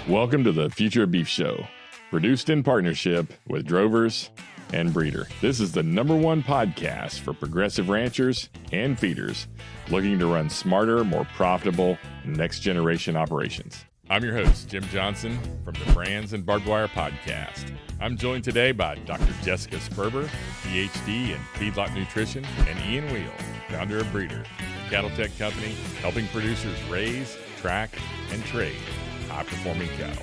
Welcome to the Future Beef Show, produced in partnership with Drovers and Breeder. This is the #1 podcast for progressive ranchers and feeders looking to run smarter, more profitable, next-generation operations. I'm your host, Jim Johnson, from the Brands and Barbed Wire podcast. I'm joined today by Dr. Jessica Sperber, PhD in feedlot nutrition, and Ian Wheel, founder of Breeder, a cattle tech company helping producers raise, track, and trade high-performing cattle.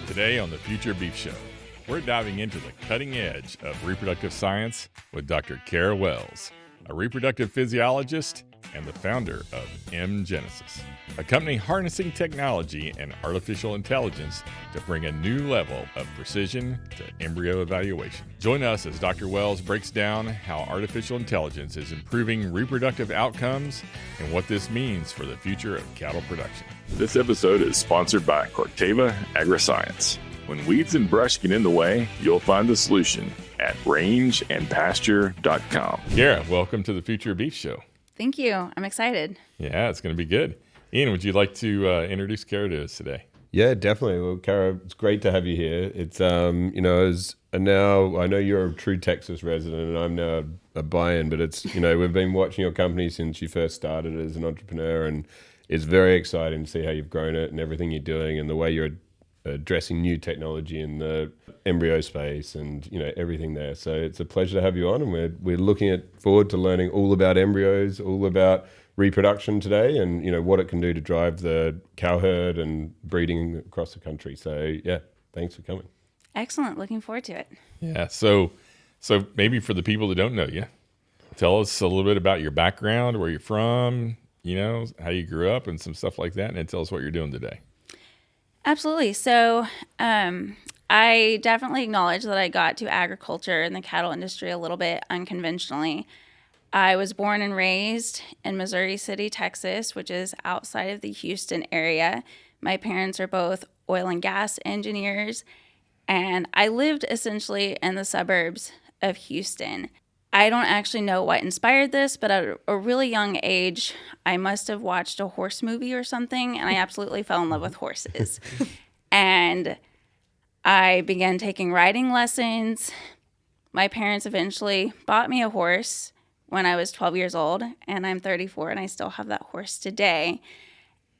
Today on the Future Beef Show, we're diving into the cutting edge of reproductive science with Dr. Cara Wells, a reproductive physiologist and the founder of Genesis, a company harnessing technology and artificial intelligence to bring a new level of precision to embryo evaluation. Join us as Dr. Wells breaks down how artificial intelligence is improving reproductive outcomes and what this means for the future of cattle production. This episode is sponsored by Corteva Agriscience. When weeds and brush get in the way, you'll find the solution at rangeandpasture.com. Cara, welcome to the Future Beef Show. Thank you. I'm excited. Yeah, it's going to be good. Ian, would you like to introduce Cara to us today? Yeah, definitely. Well, Cara, it's great to have you here. It's, now I know you're a true Texas resident and I'm now a buy-in, but it's, we've been watching your company since you first started as an entrepreneur, and it's very exciting to see how you've grown it and everything you're doing and the way you're addressing new technology in the embryo space and everything there. So it's a pleasure to have you on, and we're looking forward to learning all about embryos, all about reproduction today, and what it can do to drive the cow herd and breeding across the country. So yeah, thanks for coming. Excellent. Looking forward to it. Yeah. So maybe for the people that don't know you, tell us a little bit about your background, where you're from, how you grew up and some stuff like that, and then tell us what you're doing today. Absolutely. So I definitely acknowledge that I got to agriculture and the cattle industry a little bit unconventionally. I was born and raised in Missouri City, Texas, which is outside of the Houston area. My parents are both oil and gas engineers, and I lived essentially in the suburbs of Houston. I don't actually know what inspired this, but at a really young age, I must have watched a horse movie or something, and I absolutely fell in love with horses. And I began taking riding lessons. My parents eventually bought me a horse when I was 12 years old, and I'm 34, and I still have that horse today.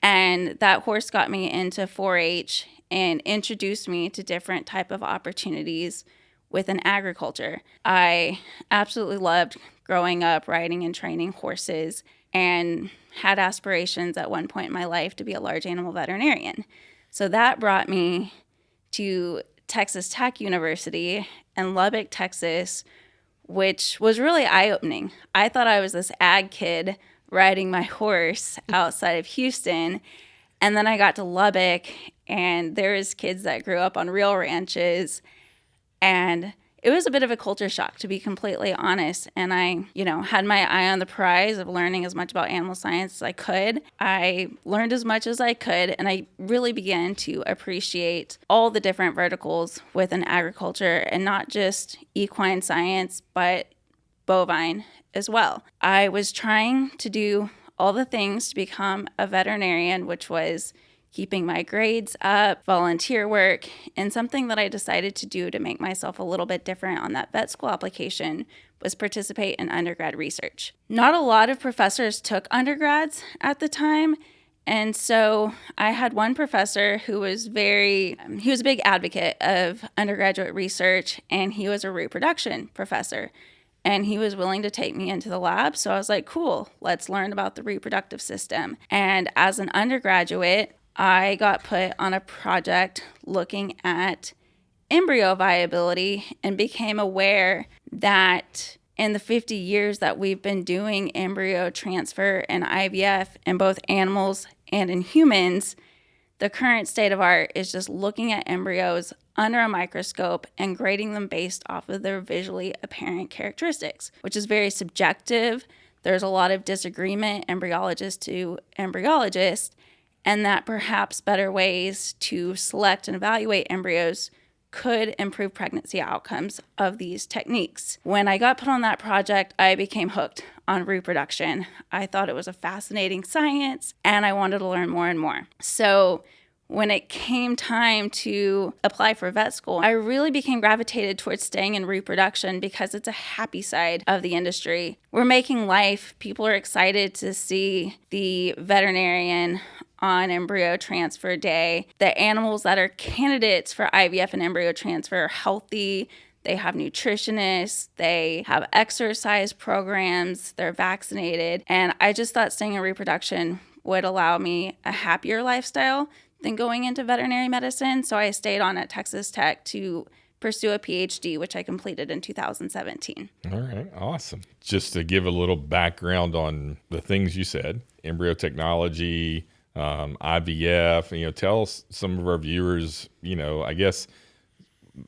And that horse got me into 4-H and introduced me to different type of opportunities within agriculture. I absolutely loved growing up riding and training horses and had aspirations at one point in my life to be a large animal veterinarian. So that brought me to Texas Tech University in Lubbock, Texas, which was really eye-opening. I thought I was this ag kid riding my horse outside of Houston, and then I got to Lubbock, and there was kids that grew up on real ranches, and it was a bit of a culture shock, to be completely honest. And I, had my eye on the prize of learning as much about animal science as I could. I learned as much as I could, and I really began to appreciate all the different verticals within agriculture, and not just equine science, but bovine as well. I was trying to do all the things to become a veterinarian, which was keeping my grades up, volunteer work, and something that I decided to do to make myself a little bit different on that vet school application was participate in undergrad research. Not a lot of professors took undergrads at the time, and so I had one professor who was he was a big advocate of undergraduate research, and he was a reproduction professor. And he was willing to take me into the lab. So I was like, cool, let's learn about the reproductive system. And as an undergraduate, I got put on a project looking at embryo viability and became aware that in the 50 years that we've been doing embryo transfer and IVF in both animals and in humans, the current state of art is just looking at embryos under a microscope and grading them based off of their visually apparent characteristics, which is very subjective. There's a lot of disagreement, embryologist to embryologist, and that perhaps better ways to select and evaluate embryos could improve pregnancy outcomes of these techniques. When I got put on that project, I became hooked on reproduction. I thought it was a fascinating science, and I wanted to learn more and more. So when it came time to apply for vet school, I really became gravitated towards staying in reproduction because it's a happy side of the industry. We're making life. People are excited to see the veterinarian on embryo transfer day. The animals that are candidates for IVF and embryo transfer are healthy. They have nutritionists, they have exercise programs, they're vaccinated. And I just thought staying in reproduction would allow me a happier lifestyle than going into veterinary medicine. So I stayed on at Texas Tech to pursue a PhD, which I completed in 2017. All right, awesome. Just to give a little background on the things you said, embryo technology, IVF, tell some of our viewers, I guess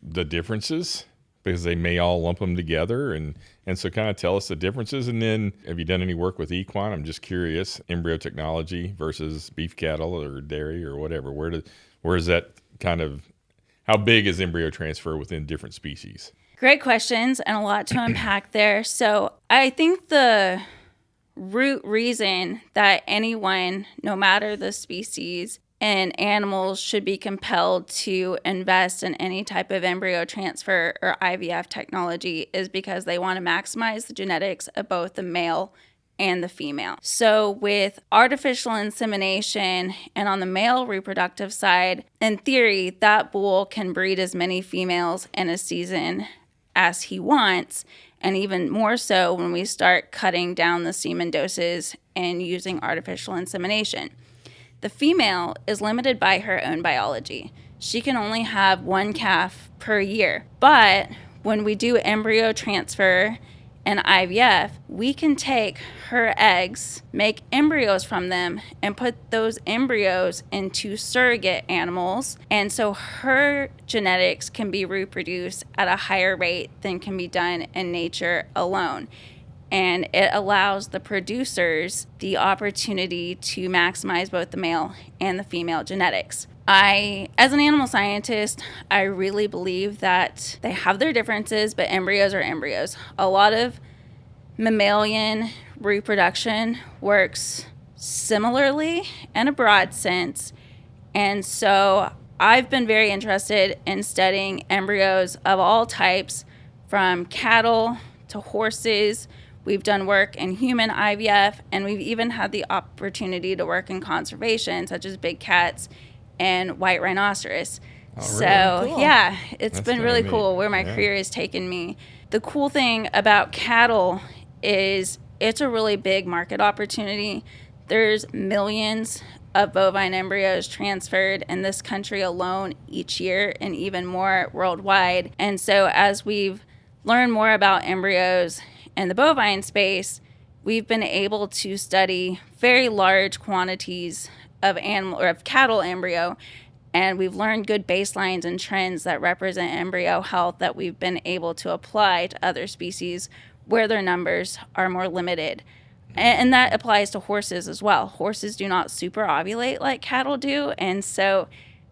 the differences, because they may all lump them together. And so kind of tell us the differences. And then have you done any work with equine? I'm just curious, embryo technology versus beef cattle or dairy or whatever. Where is that kind of, how big is embryo transfer within different species? Great questions and a lot to unpack there. So I think the root reason that anyone, no matter the species, and animals should be compelled to invest in any type of embryo transfer or IVF technology is because they want to maximize the genetics of both the male and the female. So with artificial insemination and on the male reproductive side, in theory, that bull can breed as many females in a season as he wants, and even more so when we start cutting down the semen doses and using artificial insemination. The female is limited by her own biology. She can only have one calf per year. But when we do embryo transfer and IVF, we can take her eggs, make embryos from them, and put those embryos into surrogate animals. And so her genetics can be reproduced at a higher rate than can be done in nature alone. And it allows the producers the opportunity to maximize both the male and the female genetics. As an animal scientist, I really believe that they have their differences, but embryos are embryos. A lot of mammalian reproduction works similarly in a broad sense. And so I've been very interested in studying embryos of all types, from cattle to horses. We've done work in human IVF, and we've even had the opportunity to work in conservation, such as big cats and white rhinoceros. Oh, So, really? cool. It's That's been kinda really neat. cool where my career has taken me. The cool thing about cattle is it's a really big market opportunity. There's millions of bovine embryos transferred in this country alone each year, and even more worldwide. And so as we've learned more about embryos in the bovine space, we've been able to study very large quantities of animal or of cattle embryo, and we've learned good baselines and trends that represent embryo health that we've been able to apply to other species where their numbers are more limited. And that applies to horses as well. Horses do not super ovulate like cattle do, and so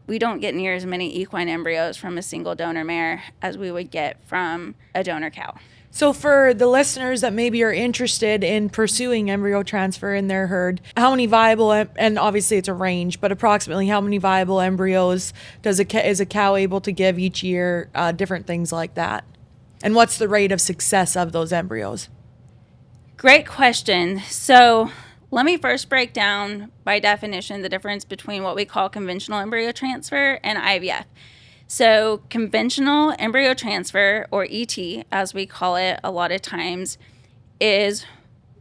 we don't get near as many equine embryos from a single donor mare as we would get from a donor cow. So for the listeners that maybe are interested in pursuing embryo transfer in their herd, how many viable, and obviously it's a range, but approximately how many viable embryos is a cow able to give each year, different things like that? And what's the rate of success of those embryos? Great question. So let me first break down by definition the difference between what we call conventional embryo transfer and IVF. So conventional embryo transfer, or ET, as we call it a lot of times, is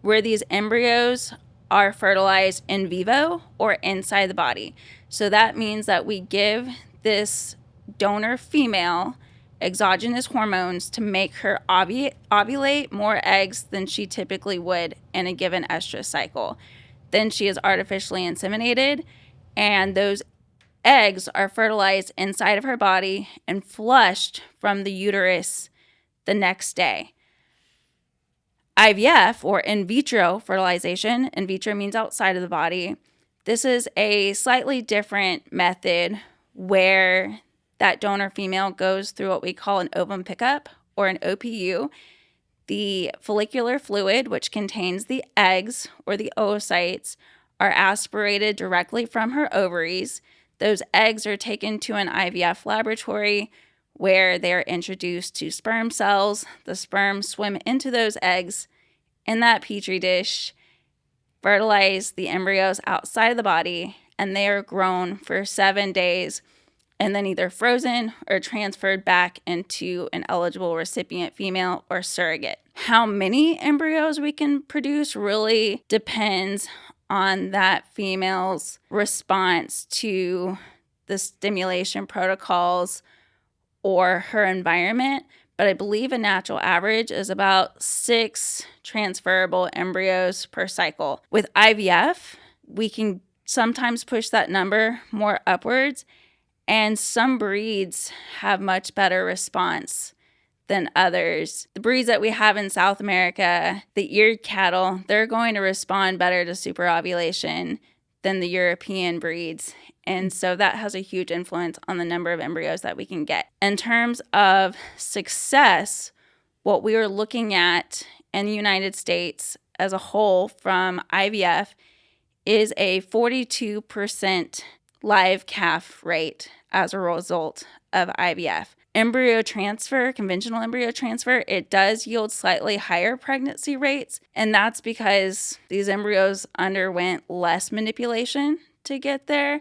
where these embryos are fertilized in vivo or inside the body. So that means that we give this donor female exogenous hormones to make her ovulate more eggs than she typically would in a given estrus cycle. Then she is artificially inseminated, and those eggs are fertilized inside of her body and flushed from the uterus the next day. IVF, or in vitro fertilization, in vitro means outside of the body. This is a slightly different method where that donor female goes through what we call an ovum pickup, or an OPU. The follicular fluid, which contains the eggs or the oocytes, are aspirated directly from her ovaries. Those eggs are taken to an IVF laboratory where they're introduced to sperm cells. The sperm swim into those eggs in that petri dish, fertilize the embryos outside of the body, and they are grown for 7 days and then either frozen or transferred back into an eligible recipient female or surrogate. How many embryos we can produce really depends on that female's response to the stimulation protocols or her environment. But I believe a natural average is about 6 transferable embryos per cycle. With IVF, we can sometimes push that number more upwards, and some breeds have much better response than others. The breeds that we have in South America, the eared cattle, they're going to respond better to superovulation than the European breeds. And so that has a huge influence on the number of embryos that we can get. In terms of success, what we are looking at in the United States as a whole from IVF is a 42% live calf rate as a result of IVF. Embryo transfer, conventional embryo transfer, it does yield slightly higher pregnancy rates, and that's because these embryos underwent less manipulation to get there.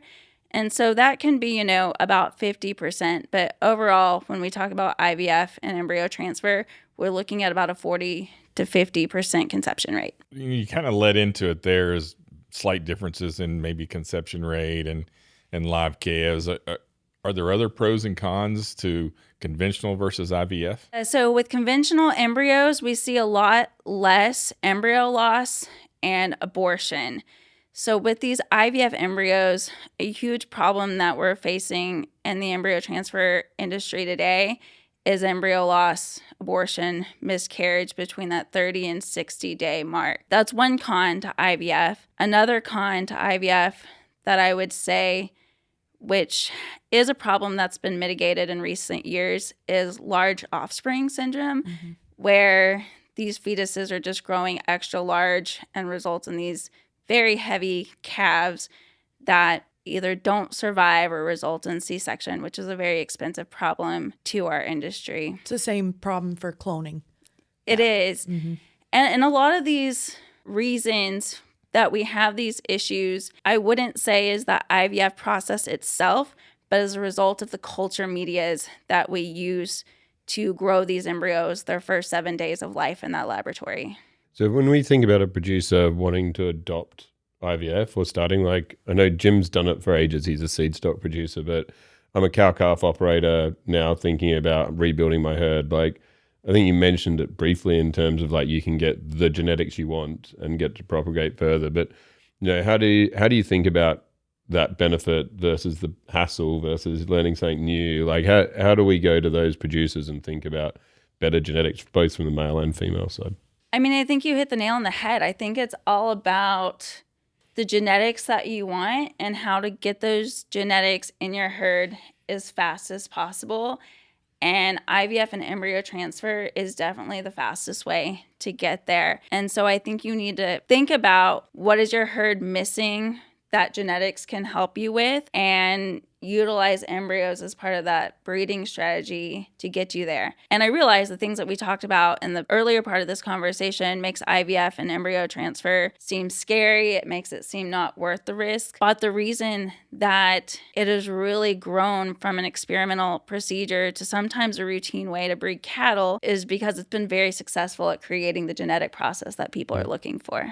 And so that can be, about 50%. But overall, when we talk about IVF and embryo transfer, we're looking at about a 40 to 50% conception rate. You kind of led into it there as slight differences in maybe conception rate and live calves. Are there other pros and cons to conventional versus IVF? So with conventional embryos, we see a lot less embryo loss and abortion. So with these IVF embryos, a huge problem that we're facing in the embryo transfer industry today is embryo loss, abortion, miscarriage between that 30 and 60-day mark. That's one con to IVF. Another con to IVF that I would say, which is a problem that's been mitigated in recent years, is large offspring syndrome, where these fetuses are just growing extra large and results in these very heavy calves that either don't survive or result in C-section, which is a very expensive problem to our industry. It's the same problem for cloning. It is. And a lot of these reasons that we have these issues, I wouldn't say is the IVF process itself, but as a result of the culture medias that we use to grow these embryos their first 7 days of life in that laboratory. So when we think about a producer wanting to adopt IVF or starting, I know Jim's done it for ages. He's a seed stock producer, but I'm a cow-calf operator now thinking about rebuilding my herd. I think you mentioned it briefly in terms of you can get the genetics you want and get to propagate further. But how do you think about that benefit versus the hassle versus learning something new? How do we go to those producers and think about better genetics, both from the male and female side? I mean, I think you hit the nail on the head. I think it's all about the genetics that you want and how to get those genetics in your herd as fast as possible. And IVF and embryo transfer is definitely the fastest way to get there. And so I think you need to think about what is your herd missing that genetics can help you with, and utilize embryos as part of that breeding strategy to get you there. And I realize the things that we talked about in the earlier part of this conversation makes IVF and embryo transfer seem scary. It makes it seem not worth the risk. But the reason that it has really grown from an experimental procedure to sometimes a routine way to breed cattle is because it's been very successful at creating the genetic process that people are looking for.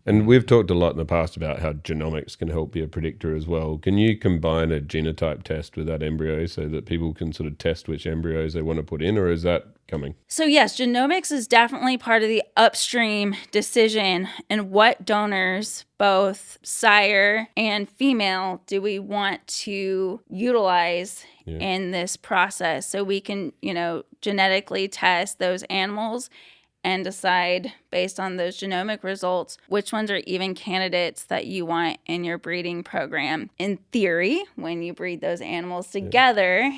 And we've talked a lot in the past about how genomics can help be a predictor as well. Can you combine a genotype test with that embryo so that people can sort of test which embryos they want to put in, or is that coming? So yes, genomics is definitely part of the upstream decision and what donors, both sire and female, do we want to utilize in this process, so we can, genetically test those animals and decide based on those genomic results which ones are even candidates that you want in your breeding program. In theory, when you breed those animals together,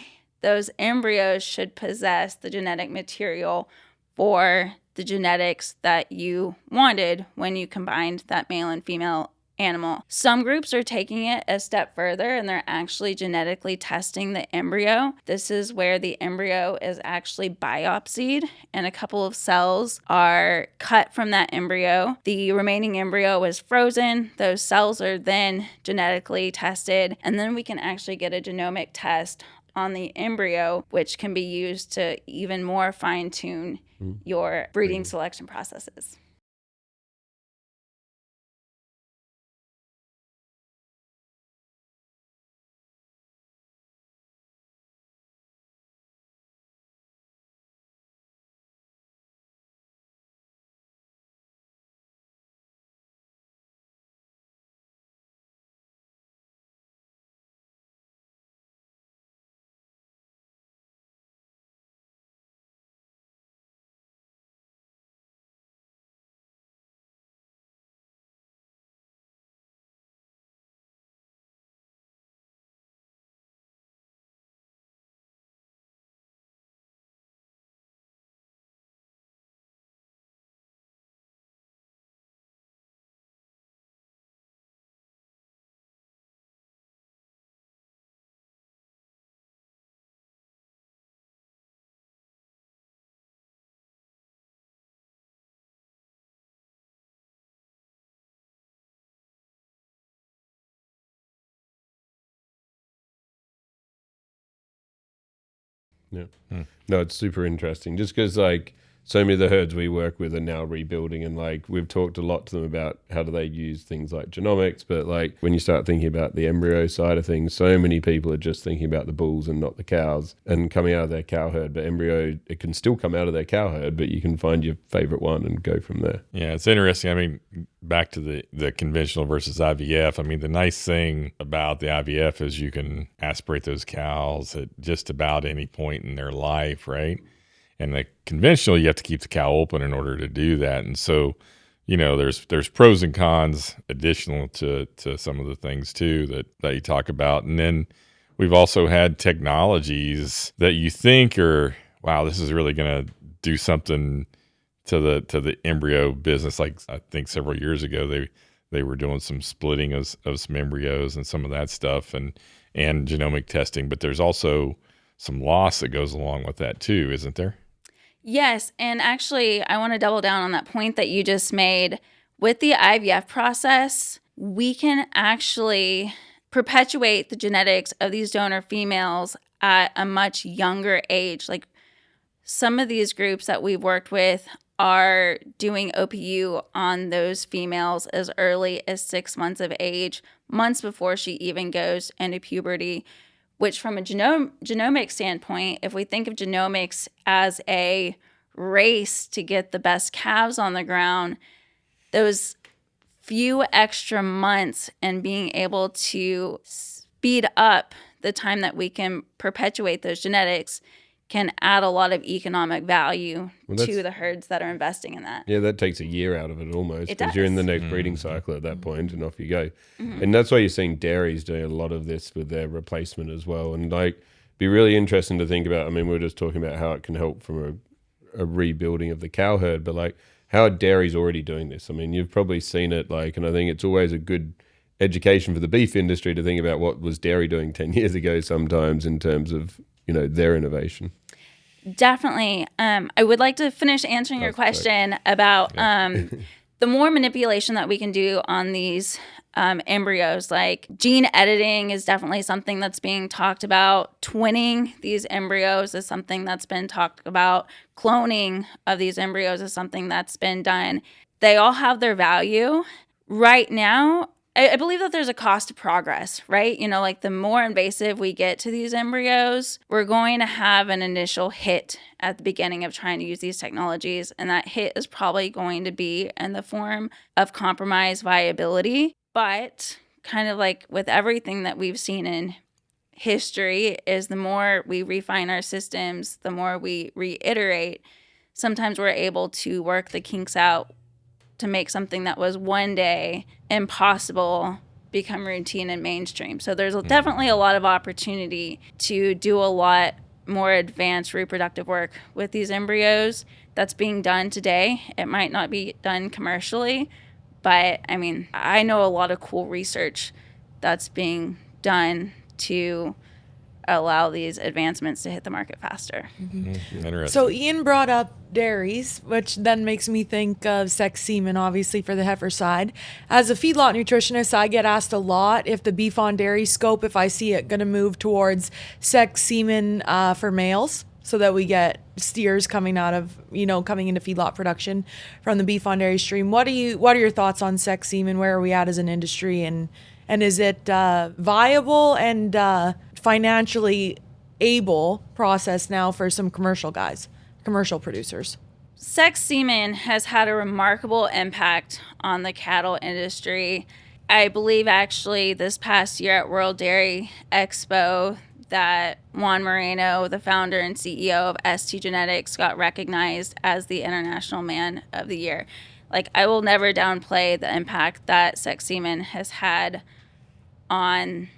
those embryos should possess the genetic material for the genetics that you wanted when you combined that male and female animal. Some groups are taking it a step further and they're actually genetically testing the embryo. This is where the embryo is actually biopsied and a couple of cells are cut from that embryo. The remaining embryo is frozen. Those cells are then genetically tested, and then we can actually get a genomic test on the embryo, which can be used to even more fine-tune your breeding selection processes. Yeah. No, it's super interesting. Just because like so many of the herds we work with are now rebuilding, and like we've talked a lot to them about how do they use things like genomics, but like when you start thinking about the embryo side of things, so many people are just thinking about the bulls and not the cows and coming out of their cow herd. But embryo, it can still come out of their cow herd, but you can find your favorite one and go from there. Yeah, it's interesting. I mean, back to the conventional versus IVF. I mean, the nice thing about the IVF is you can aspirate those cows at just about any point in their life, right? And the conventional, you have to keep the cow open in order to do that. And so, you know, there's pros and cons additional to some of the things too that you talk about. And then we've also had technologies that you think are, wow, this is really going to do something to the embryo business. Like I think several years ago, they were doing some splitting of some embryos and some of that stuff and genomic testing. But there's also some loss that goes along with that too, isn't there? Yes, and actually, I want to double down on that point that you just made. With the IVF process, we can actually perpetuate the genetics of these donor females at a much younger age. Like some of these groups that we've worked with are doing OPU on those females as early as 6 months of age, months before she even goes into puberty. Which from a genomic standpoint, if we think of genomics as a race to get the best calves on the ground, those few extra months and being able to speed up the time that we can perpetuate those genetics can add a lot of economic value to the herds that are investing in that. Yeah, that takes a year out of it almost, It because you're in the does. next breeding cycle at that point, and off you go. And that's why you're seeing dairies doing a lot of this with their replacement as well. And like, be really interesting to think about. I mean, we were just talking about how it can help from a rebuilding of the cow herd, but like, how are dairies already doing this? I mean, you've probably seen it, like, and I think it's always a good education for the beef industry to think about what was dairy doing 10 years ago sometimes in terms of, you know, their innovation. Definitely. I would like to finish answering your question about the more manipulation that we can do on these embryos. Like gene editing is definitely something that's being talked about. Twinning these embryos is something that's been talked about. Cloning of these embryos is something that's been done. They all have their value. Right now, I believe that there's a cost to progress, right? You know, like the more invasive we get to these embryos, we're going to have an initial hit at the beginning of trying to use these technologies. And that hit is probably going to be in the form of compromised viability. But kind of like with everything that we've seen in history is the more we refine our systems, the more we reiterate, sometimes we're able to work the kinks out to make something that was one day impossible become routine and mainstream. So there's definitely a lot of opportunity to do a lot more advanced reproductive work with these embryos that's being done today. It might not be done commercially, But I mean, I know a lot of cool research that's being done to allow these advancements to hit the market faster. Interesting. So Ian brought up dairies, which then makes me think of sex semen, obviously, for the heifer side. As a feedlot nutritionist, I get asked a lot if the beef on dairy scope, if I see it going to move towards sex semen for males, so that we get steers coming out of, coming into feedlot production from the beef on dairy stream. What are your thoughts on sex semen? Where are we at as an industry? And is it viable and financially able process now for some commercial producers? Sex semen has had a remarkable impact on the cattle industry. I believe actually this past year at World Dairy Expo that Juan Moreno, the founder and CEO of ST Genetics, got recognized as the International Man of the Year. Like, I will never downplay the impact that sex semen has had on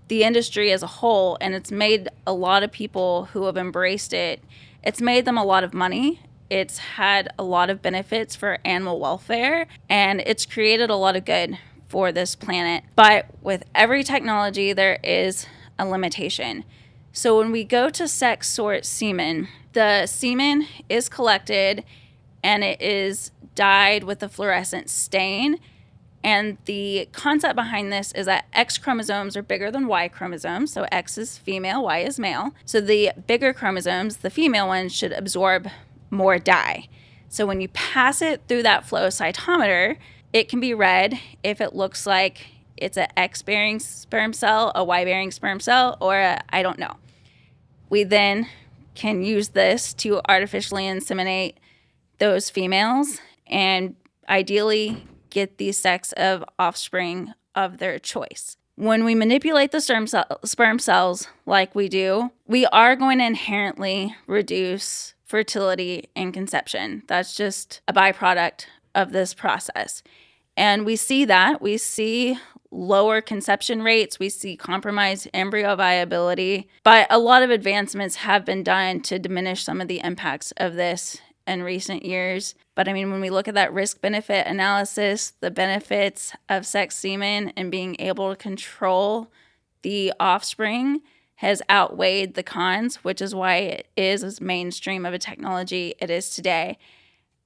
the industry as a whole, and it's made a lot of people who have embraced it, it's made them a lot of money. It's had a lot of benefits for animal welfare, and it's created a lot of good for this planet. But with every technology, there is a limitation. So when we go to sex sort semen, the semen is collected and it is dyed with a fluorescent stain. And the concept behind this is that X chromosomes are bigger than Y chromosomes. So X is female, Y is male. So the bigger chromosomes, the female ones, should absorb more dye. So when you pass it through that flow cytometer, it can be read if it looks like it's an X-bearing sperm cell, a Y-bearing sperm cell, or I don't know. We then can use this to artificially inseminate those females and ideally get the sex of offspring of their choice. When we manipulate the sperm cells like we do, we are going to inherently reduce fertility and conception. That's just a byproduct of this process. And we see that. We see lower conception rates. We see compromised embryo viability. But a lot of advancements have been done to diminish some of the impacts of this in recent years. But I mean, when we look at that risk-benefit analysis, the benefits of sex semen and being able to control the offspring has outweighed the cons, which is why it is as mainstream of a technology it is today.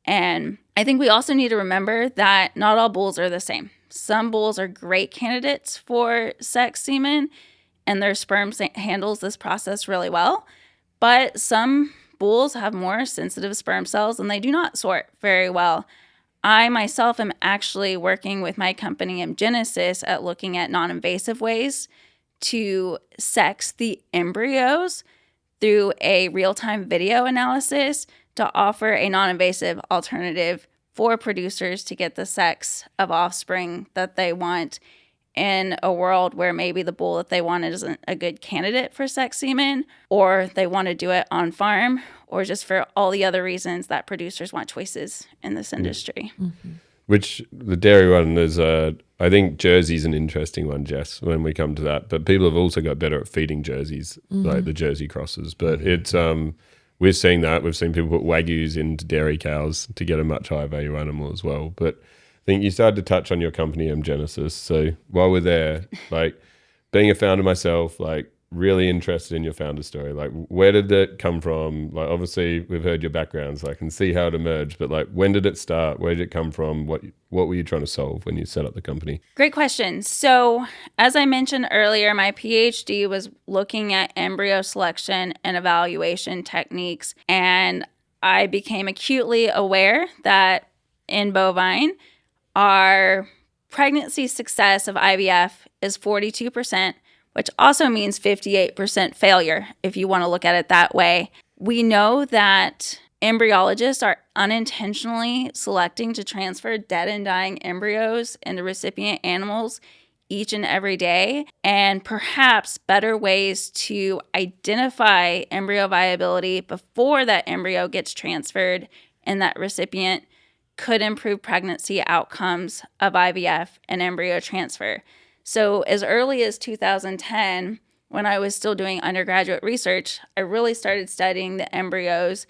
And I think we also need to remember that not all bulls are the same. Some bulls are great candidates for sex semen, and their sperm handles this process really well. But some bulls have more sensitive sperm cells, and they do not sort very well. I myself am actually working with my company, Genesis, at looking at non-invasive ways to sex the embryos through a real-time video analysis to offer a non-invasive alternative for producers to get the sex of offspring that they want in a world where maybe the bull that they want isn't a good candidate for sex semen, or they want to do it on farm, or just for all the other reasons that producers want choices in this industry. Mm-hmm. Which the dairy one is, I think Jersey's an interesting one, Jess, when we come to that. But people have also got better at feeding Jerseys, like the Jersey crosses. But it's we're seeing that. We've seen people put Wagyus into dairy cows to get a much higher value animal as well. But I think you started to touch on your company, Genesis. So while we're there, like being a founder myself, like really interested in your founder story. Like, where did that come from? Like, obviously we've heard your background, so I can see how it emerged, but like, when did it start? Where did it come from? What were you trying to solve when you set up the company? Great question. So as I mentioned earlier, my PhD was looking at embryo selection and evaluation techniques. And I became acutely aware that in bovine, our pregnancy success of IVF is 42%, which also means 58% failure, if you want to look at it that way. We know that embryologists are unintentionally selecting to transfer dead and dying embryos into recipient animals each and every day, and perhaps better ways to identify embryo viability before that embryo gets transferred in that recipient could improve pregnancy outcomes of IVF and embryo transfer. So as early as 2010, when I was still doing undergraduate research, I really started studying the embryos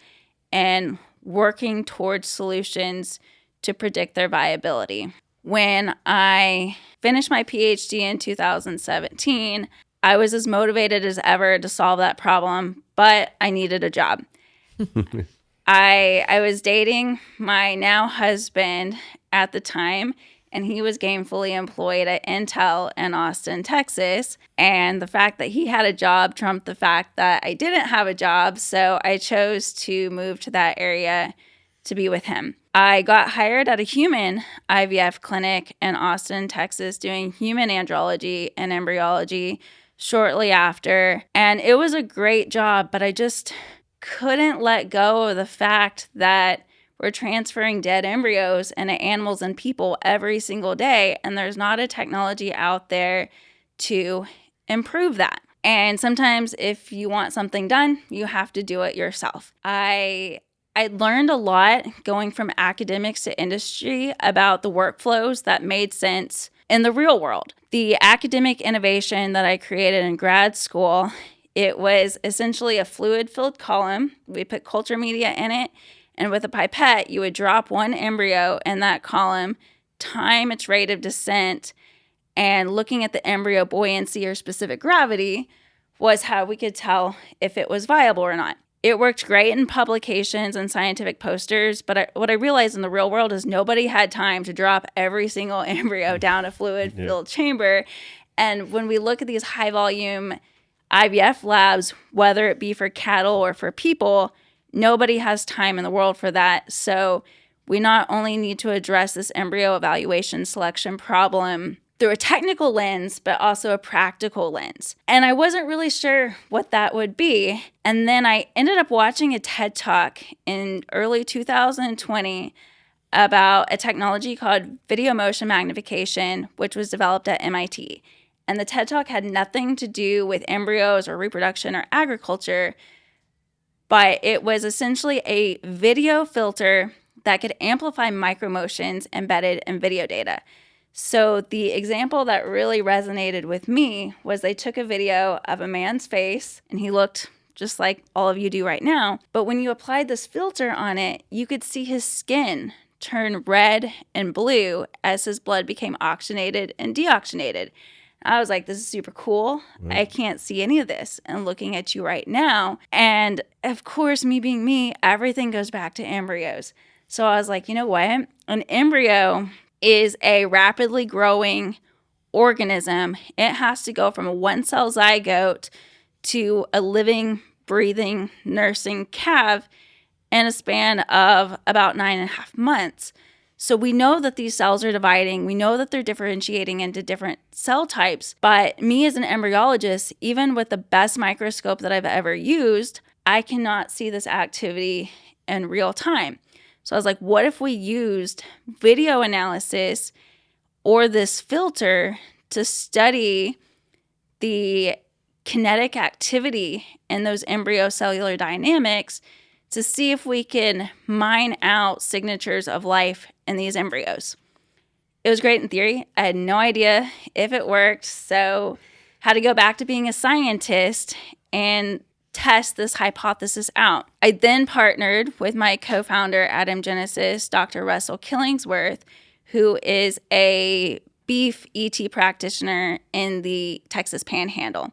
and working towards solutions to predict their viability. When I finished my PhD in 2017, I was as motivated as ever to solve that problem, but I needed a job. I was dating my now husband at the time, and he was gainfully employed at Intel in Austin, Texas. And the fact that he had a job trumped the fact that I didn't have a job, so I chose to move to that area to be with him. I got hired at a human IVF clinic in Austin, Texas, doing human andrology and embryology shortly after. And it was a great job, but I just couldn't let go of the fact that we're transferring dead embryos into animals and people every single day, and there's not a technology out there to improve that. And sometimes if you want something done, you have to do it yourself. I learned a lot going from academics to industry about the workflows that made sense in the real world. The academic innovation that I created in grad school, it was essentially a fluid-filled column. We put culture media in it, and with a pipette, you would drop one embryo in that column, time its rate of descent, and looking at the embryo buoyancy or specific gravity was how we could tell if it was viable or not. It worked great in publications and scientific posters, but what I realized in the real world is nobody had time to drop every single embryo down a fluid-filled chamber. And when we look at these high-volume IVF labs, whether it be for cattle or for people, nobody has time in the world for that. So we not only need to address this embryo evaluation selection problem through a technical lens, but also a practical lens. And I wasn't really sure what that would be. And then I ended up watching a TED Talk in early 2020 about a technology called video motion magnification, which was developed at MIT. And the TED Talk had nothing to do with embryos or reproduction or agriculture, but it was essentially a video filter that could amplify micromotions embedded in video data. So the example that really resonated with me was they took a video of a man's face, and he looked just like all of you do right now. But when you applied this filter on it, you could see his skin turn red and blue as his blood became oxygenated and deoxygenated. I was like, this is super cool. Right. I can't see any of this. And looking at you right now. And of course, me being me, everything goes back to embryos. So I was like, you know what? An embryo is a rapidly growing organism. It has to go from a one-cell zygote to a living, breathing, nursing calf in a span of about 9.5 months. So we know that these cells are dividing. We know that they're differentiating into different cell types. But me as an embryologist, even with the best microscope that I've ever used, I cannot see this activity in real time. So I was like, what if we used video analysis or this filter to study the kinetic activity in those embryo cellular dynamics to see if we can mine out signatures of life in these embryos? It was great in theory. I had no idea if it worked, so had to go back to being a scientist and test this hypothesis out. I then partnered with my co-founder at Genesis, Dr. Russell Killingsworth, who is a beef ET practitioner in the Texas Panhandle.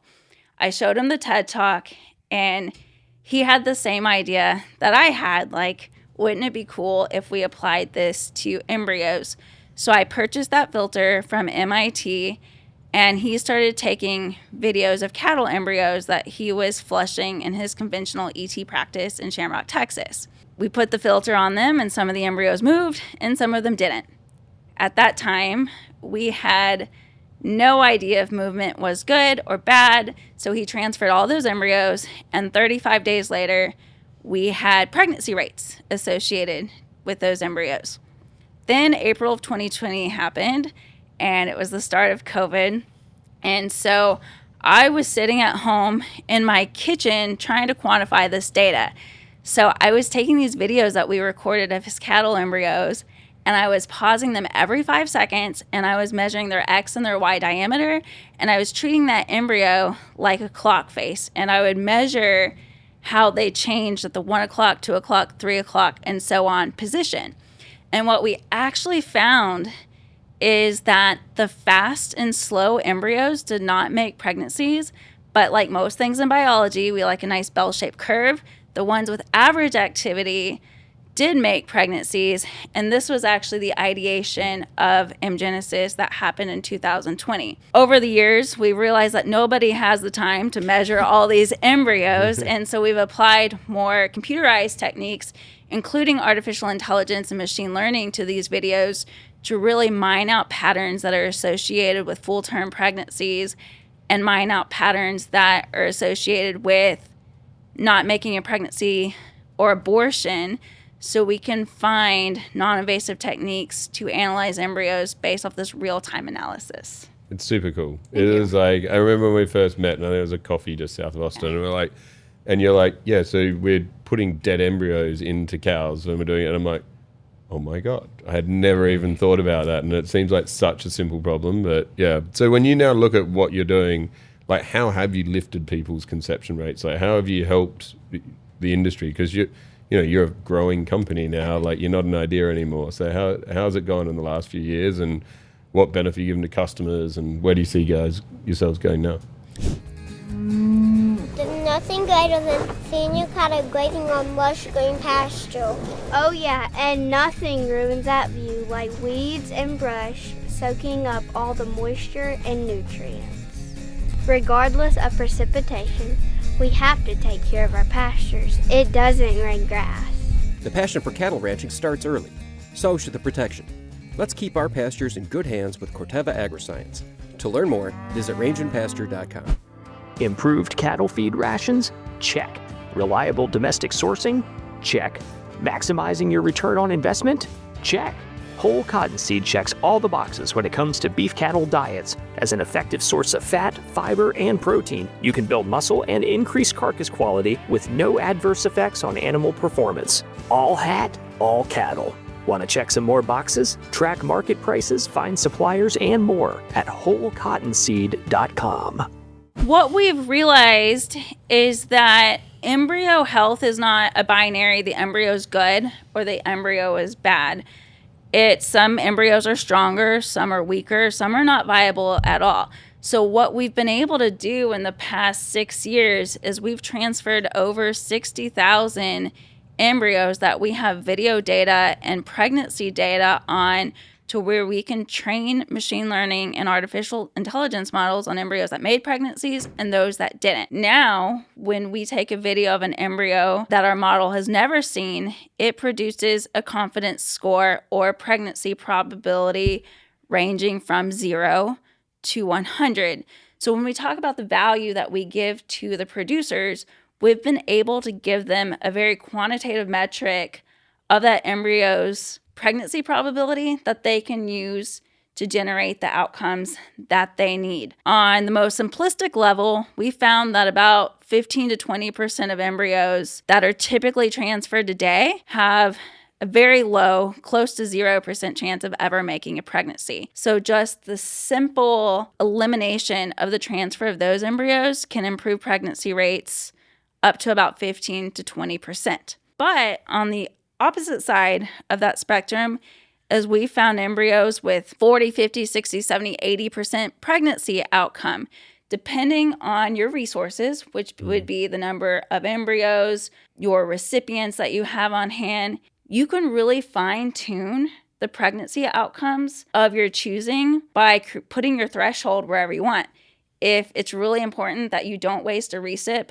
I showed him the TED Talk, and he had the same idea that I had, like, wouldn't it be cool if we applied this to embryos? So I purchased that filter from MIT, and he started taking videos of cattle embryos that he was flushing in his conventional ET practice in Shamrock, Texas. We put the filter on them, and some of the embryos moved, and some of them didn't. At that time, we had no idea if movement was good or bad, so he transferred all those embryos, and 35 days later, we had pregnancy rates associated with those embryos. Then April of 2020 happened, and it was the start of COVID. And so I was sitting at home in my kitchen trying to quantify this data. So I was taking these videos that we recorded of his cattle embryos, and I was pausing them every 5 seconds, and I was measuring their X and their Y diameter, and I was treating that embryo like a clock face, and I would measure how they changed at the 1 o'clock, 2 o'clock, 3 o'clock, and so on position. And what we actually found is that the fast and slow embryos did not make pregnancies, but like most things in biology, we like a nice bell-shaped curve. The ones with average activity did make pregnancies, and this was actually the ideation of emgenesis that happened in 2020. Over the years, we realized that nobody has the time to measure all these embryos, and so we've applied more computerized techniques, including artificial intelligence and machine learning, to these videos to really mine out patterns that are associated with full-term pregnancies and mine out patterns that are associated with not making a pregnancy or abortion, so we can find non-invasive techniques to analyze embryos based off this real-time analysis. It's super cool. Thank you. Was like, I remember when we first met, and I think it was a coffee just south of Austin, and we're like, and you're like, yeah, so we're putting dead embryos into cows when we're doing it, and I'm like, oh my God, I had never even thought about that, and it seems like such a simple problem, but yeah. So when you now look at what you're doing, like, how have you lifted people's conception rates? Like, how have you helped the industry? Because you're a growing company now, like you're not an idea anymore. So how's it gone in the last few years, and what benefit are you giving to customers, and where do you see yourselves going now? There's nothing greater than seeing your cattle grazing on lush green pasture. Oh yeah, and nothing ruins that view like weeds and brush soaking up all the moisture and nutrients. Regardless of precipitation, we have to take care of our pastures. It doesn't rain grass. The passion for cattle ranching starts early. So should the protection. Let's keep our pastures in good hands with Corteva Agriscience. To learn more, visit rangeandpasture.com. Improved cattle feed rations? Check. Reliable domestic sourcing? Check. Maximizing your return on investment? Check. Whole cottonseed checks all the boxes when it comes to beef cattle diets. As an effective source of fat, fiber, and protein, you can build muscle and increase carcass quality with no adverse effects on animal performance. All hat, all cattle. Want to check some more boxes? Track market prices, find suppliers, and more at wholecottonseed.com. What we've realized is that embryo health is not a binary, the embryo is good or the embryo is bad. Some embryos are stronger, some are weaker, some are not viable at all. So what we've been able to do in the past 6 years is we've transferred over 60,000 embryos that we have video data and pregnancy data on, to where we can train machine learning and artificial intelligence models on embryos that made pregnancies and those that didn't. Now, when we take a video of an embryo that our model has never seen, it produces a confidence score or pregnancy probability ranging from 0 to 100. So when we talk about the value that we give to the producers, we've been able to give them a very quantitative metric of that embryo's pregnancy probability that they can use to generate the outcomes that they need. On the most simplistic level, we found that about 15 to 20% of embryos that are typically transferred today have a very low, close to 0% chance of ever making a pregnancy. So just the simple elimination of the transfer of those embryos can improve pregnancy rates up to about 15 to 20%. But on the opposite side of that spectrum is we found embryos with 40, 50, 60, 70, 80% pregnancy outcome, depending on your resources, which would be the number of embryos, your recipients that you have on hand. You can really fine tune the pregnancy outcomes of your choosing by putting your threshold wherever you want. If it's really important that you don't waste a recip,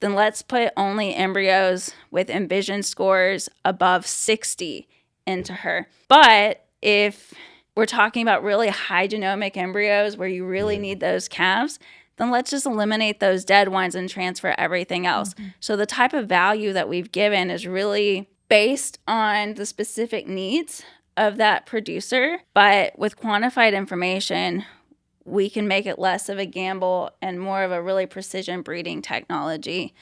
then let's put only embryos with Envision scores above 60 into her. But if we're talking about really high genomic embryos where you really need those calves, then let's just eliminate those dead ones and transfer everything else. Mm-hmm. So the type of value that we've given is really based on the specific needs of that producer, but with quantified information, we can make it less of a gamble and more of a really precision breeding technology.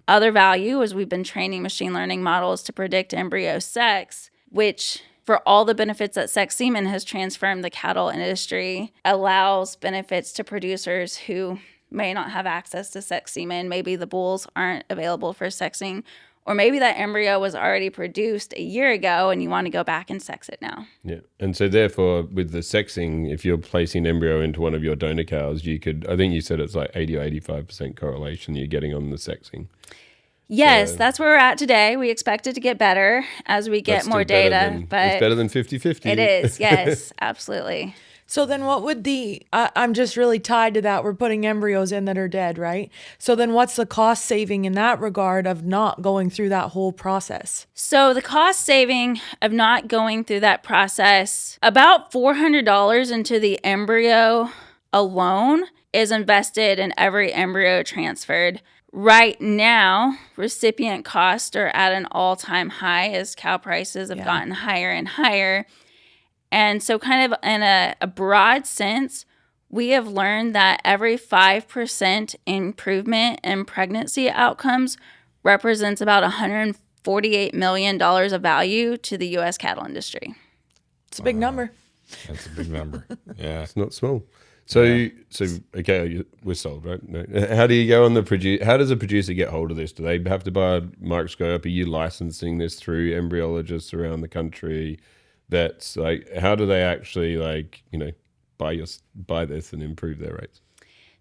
Other value is we've been training machine learning models to predict embryo sex, which for all the benefits that sex semen has transformed the cattle industry, allows benefits to producers who may not have access to sex semen. Maybe the bulls aren't available for sexing, Or maybe that embryo was already produced a year ago and you want to go back and sex it now. Yeah. And so therefore, with the sexing, if you're placing embryo into one of your donor cows, you could, I think you said it's like 80 or 85% correlation you're getting on the sexing. Yes, that's where we're at today. We expect it to get better as we get more data. But it's better than 50-50. It is, yes, absolutely. So then what would I'm just really tied to that. We're putting embryos in that are dead, right? So then what's the cost saving in that regard of not going through that whole process? So the cost saving of not going through that process, about $400 into the embryo alone is invested in every embryo transferred. Right now, recipient costs are at an all-time high as cow prices have gotten higher and higher. And so kind of in a broad sense, we have learned that every 5% improvement in pregnancy outcomes represents about $148 million of value to the U.S. cattle industry. It's a big number. That's a big number. Yeah. It's not small. So okay, we're sold, right? No. How do you go on the how does a producer get hold of this? Do they have to buy a microscope? Are you licensing this through embryologists around the country? Vets, like, how do they actually, like, you know, buy this and improve their rates?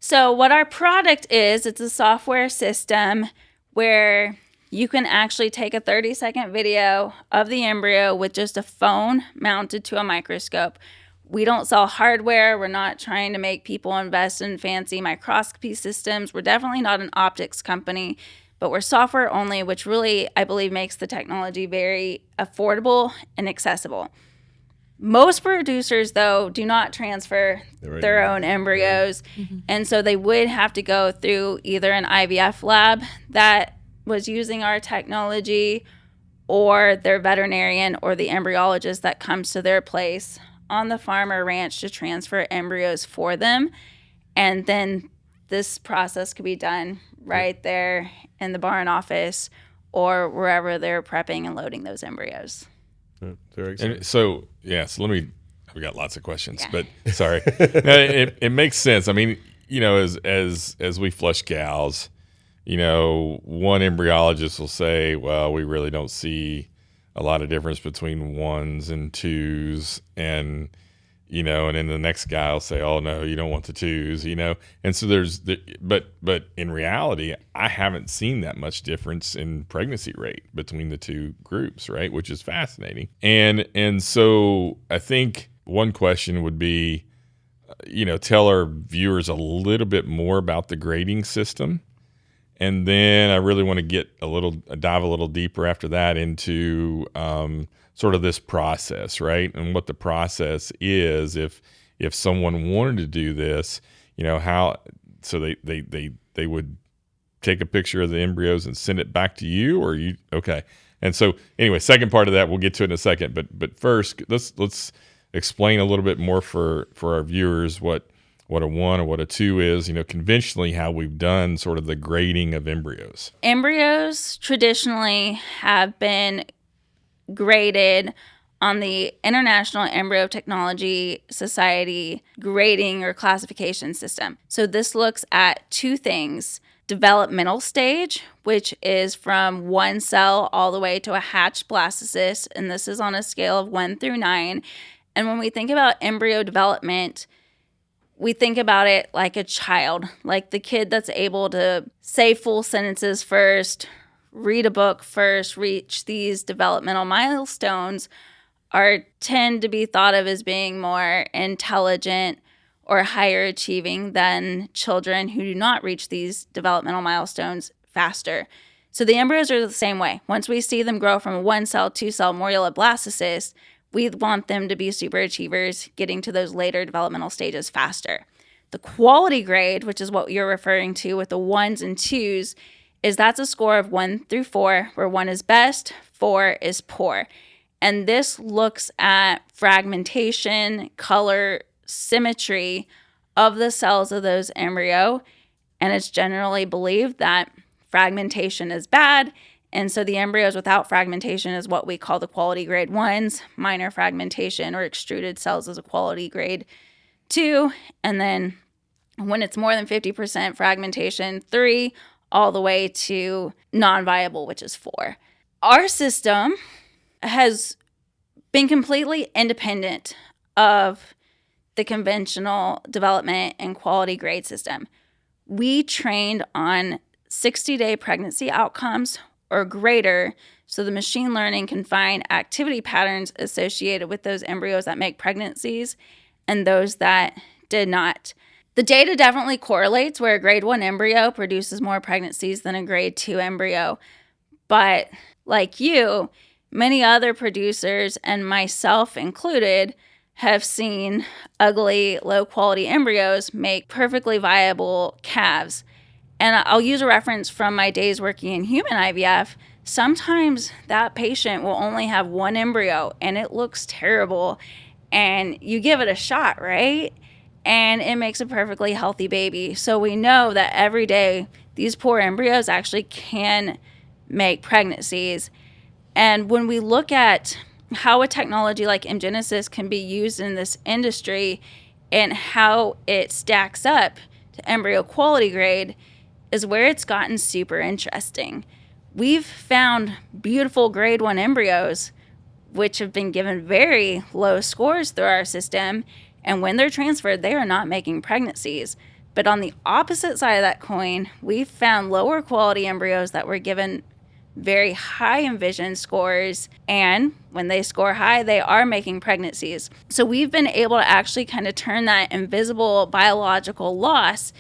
So what our product is, it's a software system where you can actually take a 30-second video of the embryo with just a phone mounted to a microscope. We don't sell hardware. We're not trying to make people invest in fancy microscopy systems. We're definitely not an optics company, but we're software only, which really, I believe, makes the technology very affordable and accessible. Most producers, though, do not transfer their own embryos, and so they would have to go through either an IVF lab that was using our technology or their veterinarian or the embryologist that comes to their place on the farm or ranch to transfer embryos for them. And then this process could be done right there in the barn office or wherever they're prepping and loading those embryos. Very exciting. And so we got lots of questions, but sorry. No, it makes sense. I mean, you know, as we flush cows, you know, one embryologist will say, well, we really don't see a lot of difference between ones and twos, and you know, and then the next guy will say, oh no, you don't want the twos, you know. And so but in reality, I haven't seen that much difference in pregnancy rate between the two groups, right? Which is fascinating. And so I think one question would be, you know, tell our viewers a little bit more about the grading system. And then I really want to dive a little deeper after that into sort of this process, right? And what the process is if someone wanted to do this, you know, how, so they would take a picture of the embryos and send it back to you, or you, okay. And so anyway, second part of that, we'll get to it in a second, but first let's explain a little bit more for our viewers what a 1 or what a 2 is, you know, conventionally how we've done sort of the grading of embryos. Embryos traditionally have been graded on the International Embryo Technology Society grading or classification system. So this looks at two things: developmental stage, which is from 1 cell all the way to a hatched blastocyst, and this is on a scale of 1 through 9. And when we think about embryo development, we think about it like a child, like the kid that's able to say full sentences first, read a book first, reach these developmental milestones, tend to be thought of as being more intelligent or higher achieving than children who do not reach these developmental milestones faster. So the embryos are the same way. Once we see them grow from a 1 cell, 2 cell morula blastocyst, we want them to be super achievers, getting to those later developmental stages faster. The quality grade, which is what you're referring to with the 1s and 2s, that's a score of 1 through 4, where 1 is best, 4 is poor. And this looks at fragmentation, color, symmetry of the cells of those embryo. And it's generally believed that fragmentation is bad. And so the embryos without fragmentation is what we call the quality grade 1s. Minor fragmentation or extruded cells is a quality grade 2. And then when it's more than 50% fragmentation, 3, all the way to non-viable, which is 4. Our system has been completely independent of the conventional development and quality grade system. We trained on 60-day pregnancy outcomes or greater, so the machine learning can find activity patterns associated with those embryos that make pregnancies and those that did not. The data definitely correlates where a grade 1 embryo produces more pregnancies than a grade 2 embryo. But like you, many other producers, and myself included, have seen ugly, low-quality embryos make perfectly viable calves. And I'll use a reference from my days working in human IVF. Sometimes that patient will only have 1 embryo, and it looks terrible. And you give it a shot, right? And it makes a perfectly healthy baby. So we know that every day these poor embryos actually can make pregnancies. And when we look at how a technology like emgenesis can be used in this industry and how it stacks up to embryo quality grade is where it's gotten super interesting. We've found beautiful grade 1 embryos which have been given very low scores through our system, and when they're transferred, they are not making pregnancies. But on the opposite side of that coin, we've found lower quality embryos that were given very high Envision scores, and when they score high, they are making pregnancies. So we've been able to actually kind of turn that invisible biological loss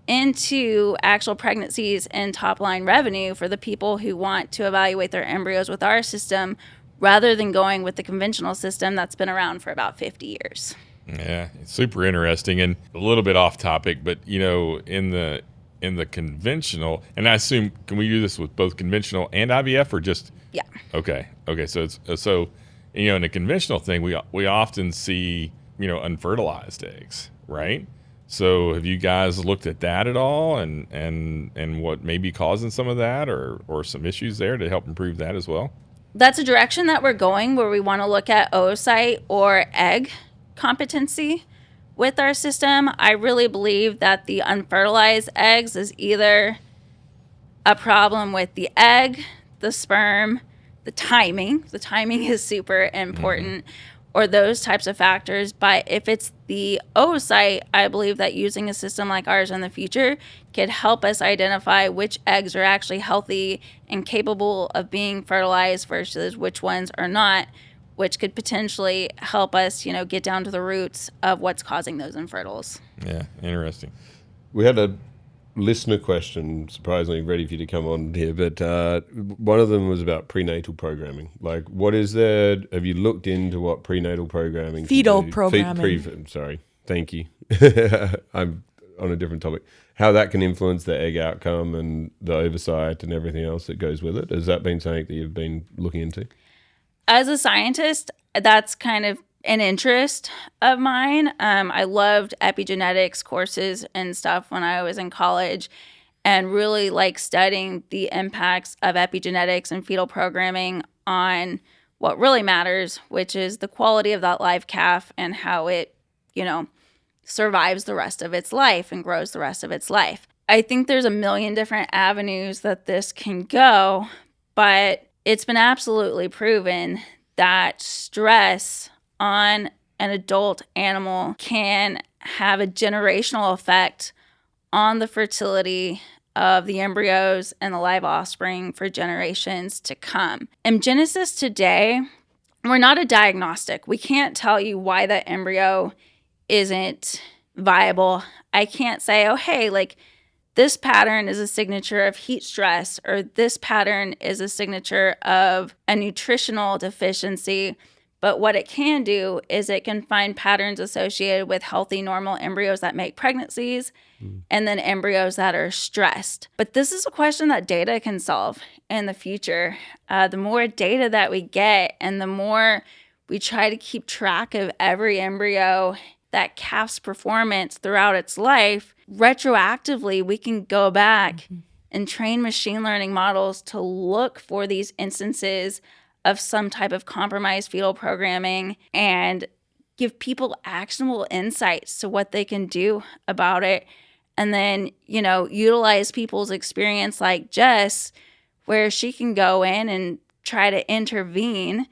into actual pregnancies and top-line revenue for the people who want to evaluate their embryos with our system rather than going with the conventional system that's been around for about 50 years. Yeah, it's super interesting and a little bit off topic, but in the conventional, and I assume, can we do this with both conventional and IVF or just? Yeah. Okay. So in the conventional thing, we often see unfertilized eggs, right? So have you guys looked at that at all, and what may be causing some of that, or some issues there to help improve that as well? That's a direction that we're going, where we want to look at oocyte or egg competency with our system. I really believe that the unfertilized eggs is either a problem with the egg, the sperm, the timing. The timing is super important, or those types of factors. But if it's the oocyte, I believe that using a system like ours in the future could help us identify which eggs are actually healthy and capable of being fertilized versus which ones are not, which could potentially help us, get down to the roots of what's causing those infertiles. Yeah, interesting. We had a listener question, surprisingly ready for you to come on here, but one of them was about prenatal programming. Like, what is there? Have you looked into what prenatal programming? Fetal programming. Sorry, thank you. I'm on a different topic. How that can influence the egg outcome and the oversight and everything else that goes with it. Has that been something that you've been looking into? As a scientist, that's kind of an interest of mine. I loved epigenetics courses and stuff when I was in college, and really like studying the impacts of epigenetics and fetal programming on what really matters, which is the quality of that live calf and how it, survives the rest of its life and grows the rest of its life. I think there's a million different avenues that this can go, but it's been absolutely proven that stress on an adult animal can have a generational effect on the fertility of the embryos and the live offspring for generations to come. Emgenesis today, we're not a diagnostic. We can't tell you why that embryo isn't viable. I can't say, oh, hey, like this pattern is a signature of heat stress, or this pattern is a signature of a nutritional deficiency. But what it can do is it can find patterns associated with healthy, normal embryos that make pregnancies and then embryos that are stressed. But this is a question that data can solve in the future. The more data that we get and the more we try to keep track of every embryo, that calf's performance throughout its life, retroactively, we can go back and train machine learning models to look for these instances of some type of compromised fetal programming and give people actionable insights to what they can do about it. and then, utilize people's experience like Jess, where she can go in and try to intervene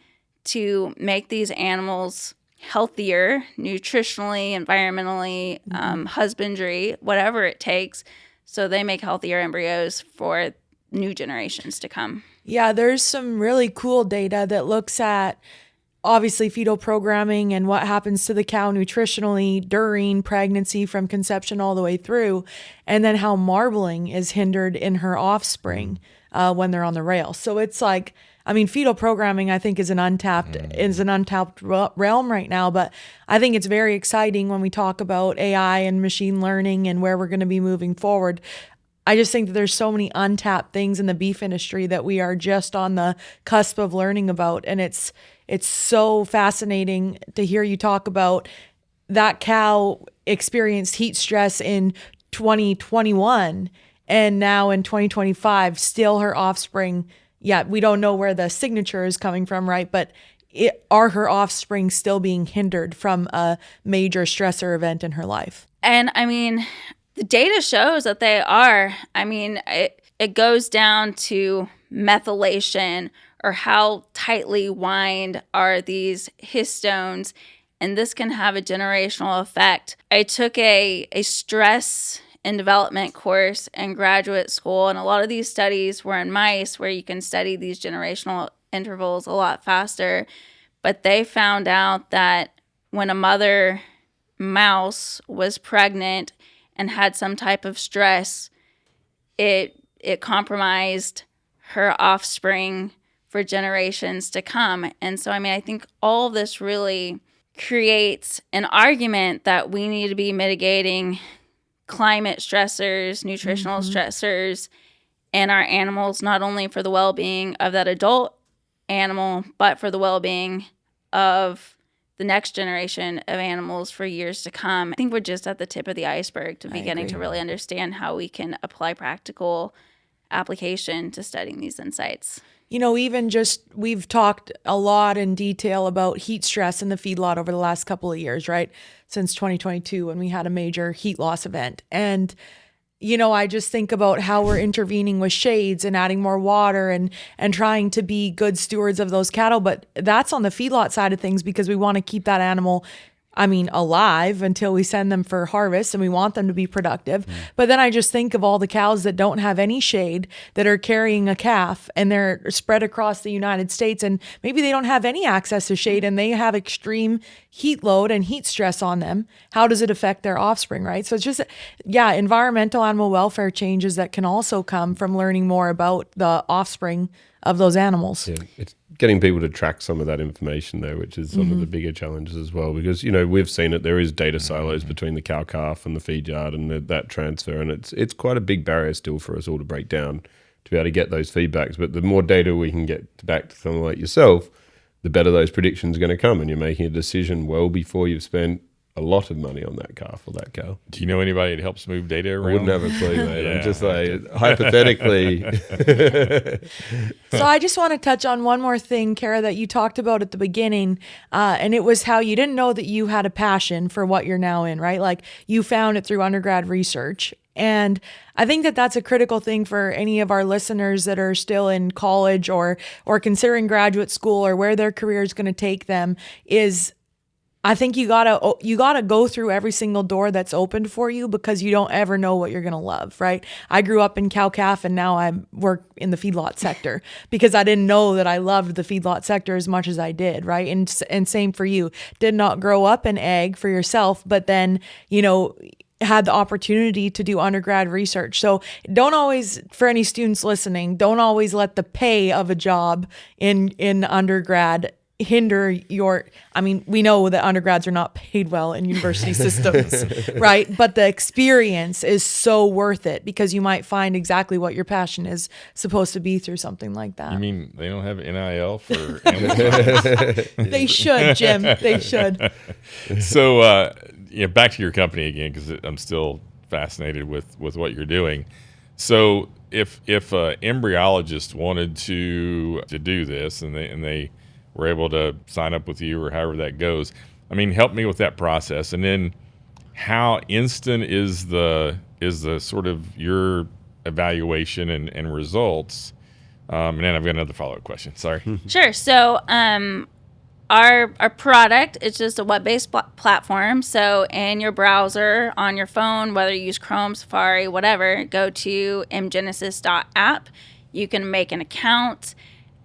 to make these animals healthier, nutritionally, environmentally, husbandry, whatever it takes, so they make healthier embryos for new generations to come. Yeah, there's some really cool data that looks at obviously fetal programming and what happens to the cow nutritionally during pregnancy from conception all the way through, and then how marbling is hindered in her offspring when they're on the rail. So it's like, fetal programming, I think, is an untapped realm right now. But I think it's very exciting when we talk about AI and machine learning and where we're going to be moving forward. I just think that there's so many untapped things in the beef industry that we are just on the cusp of learning about. And it's so fascinating to hear you talk about that cow experienced heat stress in 2021, and now in 2025, still her offspring. Yeah, we don't know where the signature is coming from, right? But are her offspring still being hindered from a major stressor event in her life? And the data shows that they are. It goes down to methylation, or how tightly wind are these histones, and this can have a generational effect. I took a stress and development course in graduate school, and a lot of these studies were in mice, where you can study these generational intervals a lot faster. But they found out that when a mother mouse was pregnant and had some type of stress, it compromised her offspring for generations to come. And so, I think all of this really creates an argument that we need to be mitigating climate stressors, nutritional stressors, and our animals, not only for the well-being of that adult animal, but for the well-being of the next generation of animals for years to come. I think we're just at the tip of the iceberg to beginning to really understand how we can apply practical application to studying these insights. We've talked a lot in detail about heat stress in the feedlot over the last couple of years, right? Since 2022, when we had a major heat loss event. And, I just think about how we're intervening with shades and adding more water and trying to be good stewards of those cattle. But that's on the feedlot side of things, because we want to keep that animal alive until we send them for harvest, and we want them to be productive. But then I just think of all the cows that don't have any shade, that are carrying a calf, and they're spread across the United States, and maybe they don't have any access to shade, and they have extreme heat load and heat stress on them. How does it affect their offspring, right? So it's just, environmental animal welfare changes that can also come from learning more about the offspring of those animals. Yeah, it's getting people to track some of that information, though, which is some of the bigger challenges as well, because we've seen it. There is data silos between the cow calf and the feed yard, and that transfer, and it's quite a big barrier still for us all to break down to be able to get those feedbacks. But the more data we can get back to someone like yourself, the better those predictions are going to come, and you're making a decision well before you've spent a lot of money on that calf or that cow. Do you know anybody that helps move data around? I wouldn't have a clue, mate. I'm just like, hypothetically. So I just want to touch on one more thing, Cara, that you talked about at the beginning, and it was how you didn't know that you had a passion for what you're now in, right? Like, you found it through undergrad research. And I think that that's a critical thing for any of our listeners that are still in college or considering graduate school, or where their career is going to take them, is I think you gotta go through every single door that's opened for you, because you don't ever know what you're gonna love, right? I grew up in cow-calf, and now I work in the feedlot sector because I didn't know that I loved the feedlot sector as much as I did, right? And same for you. Did not grow up in ag for yourself, but then had the opportunity to do undergrad research. So don't always, for any students listening, don't always let the pay of a job in undergrad hinder your, we know that undergrads are not paid well in university systems, right? But the experience is so worth it, because you might find exactly what your passion is supposed to be through something like that. You mean they don't have NIL for They should, Jim. They should. So, back to your company again, because I'm still fascinated with what you're doing. So if an embryologist wanted to do this, and they were able to sign up with you, or however that goes, help me with that process. And then how instant is the is the sort of your evaluation and results? And then I've got another follow-up question. Sorry. Sure. So our product is just a web-based platform. So in your browser, on your phone, whether you use Chrome, Safari, whatever, go to mgenesis.app. You can make an account,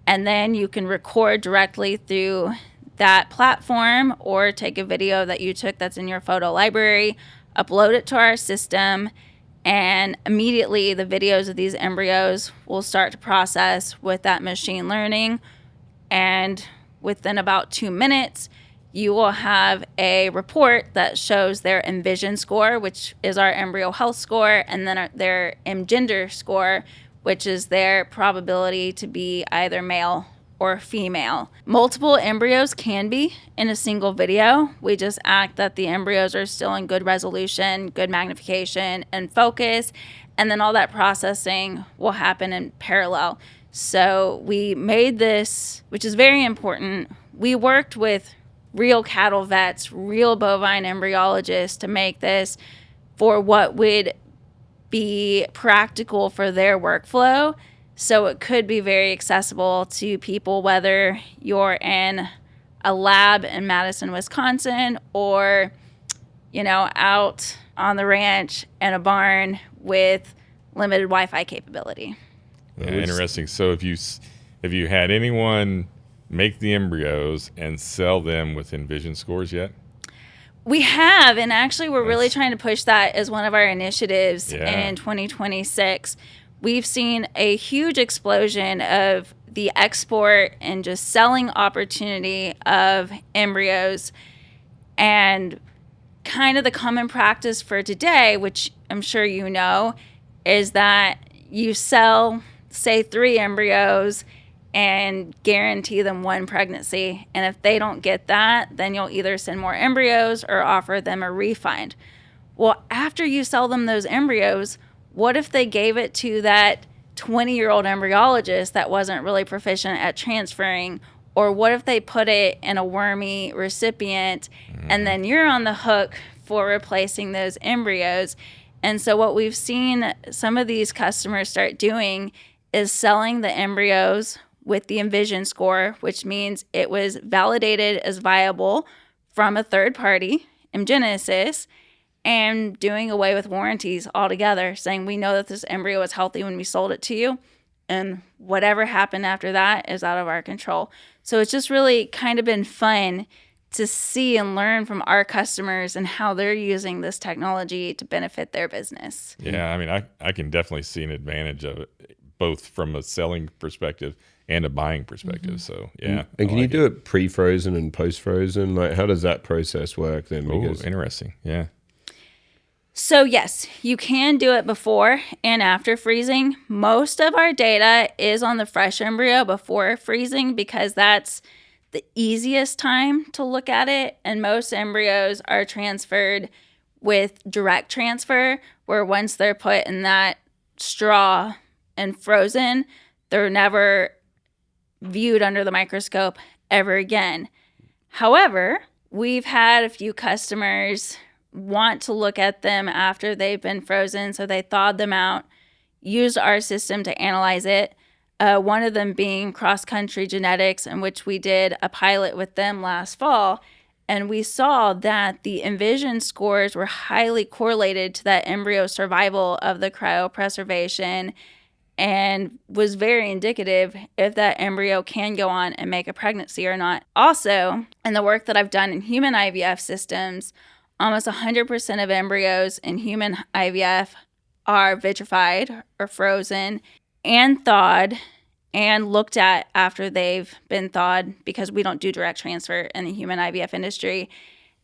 and then you can record directly through that platform or take a video that you took that's in your photo library, upload it to our system, and immediately the videos of these embryos will start to process with that machine learning. And within about 2 minutes, you will have a report that shows their Envision score, which is our embryo health score, and then their Mgender score, which is their probability to be either male or female. Multiple embryos can be in a single video. We just ask that the embryos are still in good resolution, good magnification, and focus, and then all that processing will happen in parallel. So we made this, which is very important. We worked with real cattle vets, real bovine embryologists to make this for what would be practical for their workflow. So it could be very accessible to people, whether you're in a lab in Madison, Wisconsin, or, out on the ranch in a barn with limited Wi-Fi capability. Yeah, interesting. So if you had anyone make the embryos and sell them with Envision scores yet? We have, and actually we're really trying to push that as one of our initiatives in 2026. We've seen a huge explosion of the export and just selling opportunity of embryos, and kind of the common practice for today, which I'm sure you know, is that you sell, say, 3 embryos and guarantee them 1 pregnancy. And if they don't get that, then you'll either send more embryos or offer them a refund. Well, after you sell them those embryos, what if they gave it to that 20-year-old embryologist that wasn't really proficient at transferring? Or what if they put it in a wormy recipient, and then you're on the hook for replacing those embryos? And so what we've seen some of these customers start doing is selling the embryos with the Envision score, which means it was validated as viable from a third party, Mgenesis, and doing away with warranties altogether, saying we know that this embryo was healthy when we sold it to you, and whatever happened after that is out of our control. So it's just really kind of been fun to see and learn from our customers and how they're using this technology to benefit their business. Yeah, I mean, I can definitely see an advantage of it, both from a selling perspective and a buying perspective. So, yeah. And can you do it pre-frozen and post-frozen? Like, how does that process work then? Oh, interesting. Yeah. So yes, you can do it before and after freezing. Most of our data is on the fresh embryo before freezing because that's the easiest time to look at it. And most embryos are transferred with direct transfer, where once they're put in that straw and frozen, they're never viewed under the microscope ever again. However, we've had a few customers want to look at them after they've been frozen, so they thawed them out, used our system to analyze it. One of them being Cross Country Genetics, in which we did a pilot with them last fall, and we saw that the Envision scores were highly correlated to that embryo survival of the cryopreservation, and was very indicative if that embryo can go on and make a pregnancy or not. Also, in the work that I've done in human IVF systems, almost 100% of embryos in human IVF are vitrified or frozen and thawed and looked at after they've been thawed, because we don't do direct transfer in the human IVF industry.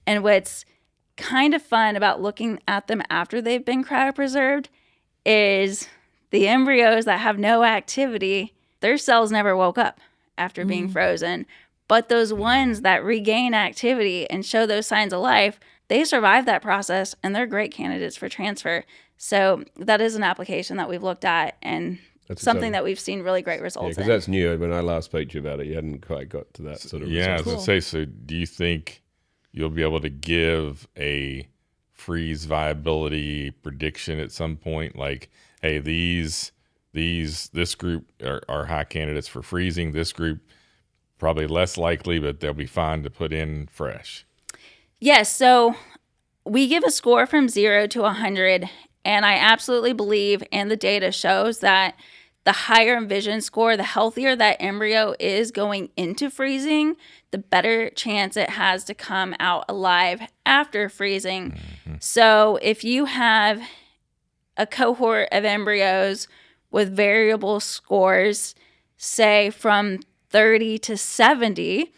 And what's kind of fun about looking at them after they've been cryopreserved is the embryos that have no activity, their cells never woke up after being frozen. But those ones that regain activity and show those signs of life, they survive that process and they're great candidates for transfer. So that is an application that we've looked at, and that's something that we've seen really great results in. Because that's new. When I last spoke to you about it, you hadn't quite got to that sort of result. Yeah, I was going to say, so do you think you'll be able to give a freeze viability prediction at some point? Like, hey, this group are high candidates for freezing. This group probably less likely, but they'll be fine to put in fresh. Yes. So we give a score from 0 to 100. And I absolutely believe, and the data shows that the higher Envision score, the healthier that embryo is going into freezing, the better chance it has to come out alive after freezing. So if you have a cohort of embryos with variable scores, say from 30 to 70,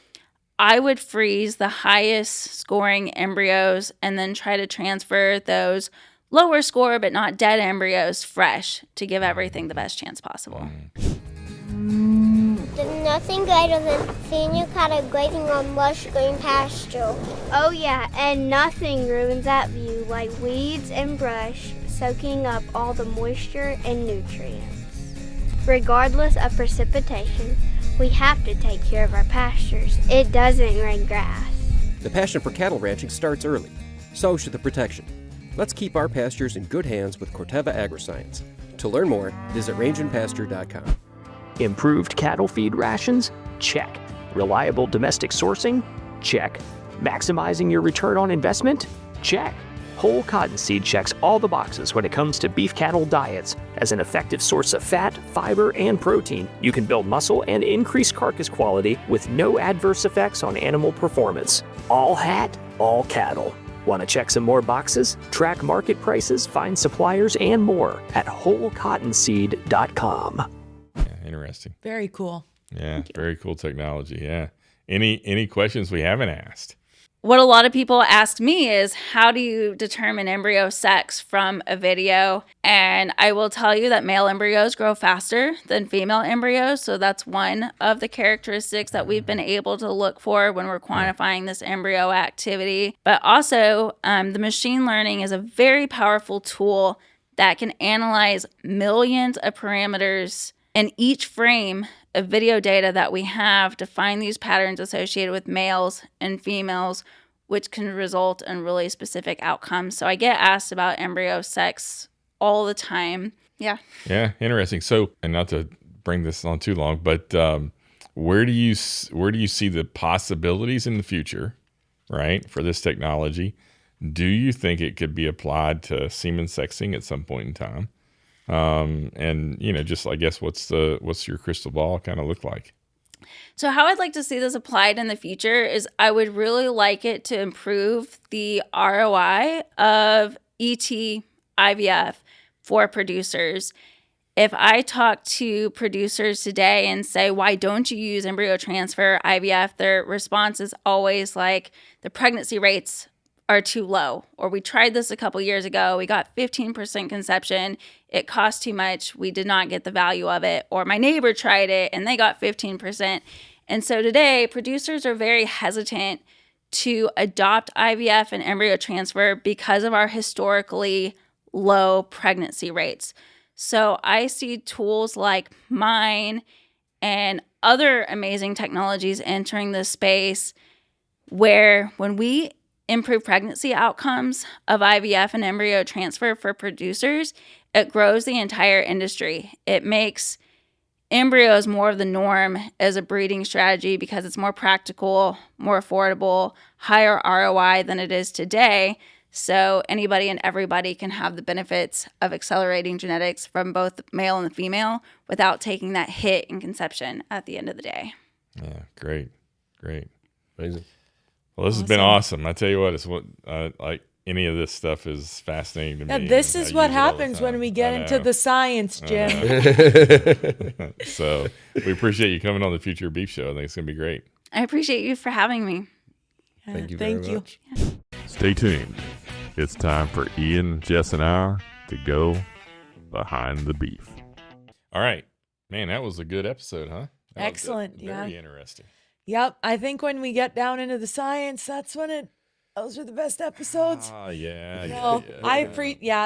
I would freeze the highest scoring embryos and then try to transfer those lower score but not dead embryos fresh to give everything the best chance possible. There's nothing greater than seeing your cattle grazing on lush green pasture. Oh yeah, and nothing ruins that view like weeds and brush soaking up all the moisture and nutrients. Regardless of precipitation, we have to take care of our pastures. It doesn't rain grass. The passion for cattle ranching starts early. So should the protection. Let's keep our pastures in good hands with Corteva Agriscience. To learn more, visit rangeandpasture.com. Improved cattle feed rations? Check. Reliable domestic sourcing? Check. Maximizing your return on investment? Check. Whole cottonseed checks all the boxes when it comes to beef cattle diets. As an effective source of fat, fiber, and protein, you can build muscle and increase carcass quality with no adverse effects on animal performance. All hat, all cattle. Want to check some more boxes? Track market prices, find suppliers, and more at wholecottonseed.com. Yeah, interesting. Very cool. Yeah, very cool technology. Yeah. Any questions we haven't asked? What a lot of people ask me is, how do you determine embryo sex from a video? And I will tell you that male embryos grow faster than female embryos. So that's one of the characteristics that we've been able to look for when we're quantifying this embryo activity. But also, the machine learning is a very powerful tool that can analyze millions of parameters in each frame of video data that we have to find these patterns associated with males and females, which can result in really specific outcomes. So I get asked about embryo sex all the time. Yeah. Yeah, interesting. So, and not to bring this on too long, but where do you see the possibilities in the future, right, for this technology? Do you think it could be applied to semen sexing at some point in time? And just I guess what's your crystal ball kind of look like? So how I'd like to see this applied in the future is I would really like it to improve the ROI of ET IVF for producers. If I talk to producers today and say, why don't you use embryo transfer IVF? Their response is always like, the pregnancy rates are too low, or we tried this a couple years ago, we got 15% conception, it cost too much, we did not get the value of it, or my neighbor tried it and they got 15%. And so today, producers are very hesitant to adopt IVF and embryo transfer because of our historically low pregnancy rates. So I see tools like mine and other amazing technologies entering this space where when we improve pregnancy outcomes of IVF and embryo transfer for producers, it grows the entire industry. It makes embryos more of the norm as a breeding strategy because it's more practical, more affordable, higher ROI than it is today. So anybody and everybody can have the benefits of accelerating genetics from both the male and the female without taking that hit in conception at the end of the day. Yeah, great. Amazing. Well, this has been awesome. I tell you what, it's what like any of this stuff is fascinating to me. Yeah, this is what happens when we get into the science, Jim. So we appreciate you coming on the Future Beef Show. I think it's going to be great. I appreciate you for having me. Thank you very much. Stay tuned. It's time for Ian, Jess, and I to go behind the beef. All right. Man, that was a good episode, huh? Excellent. Very interesting. Yep. I think when we get down into the science, those are the best episodes. Oh, yeah.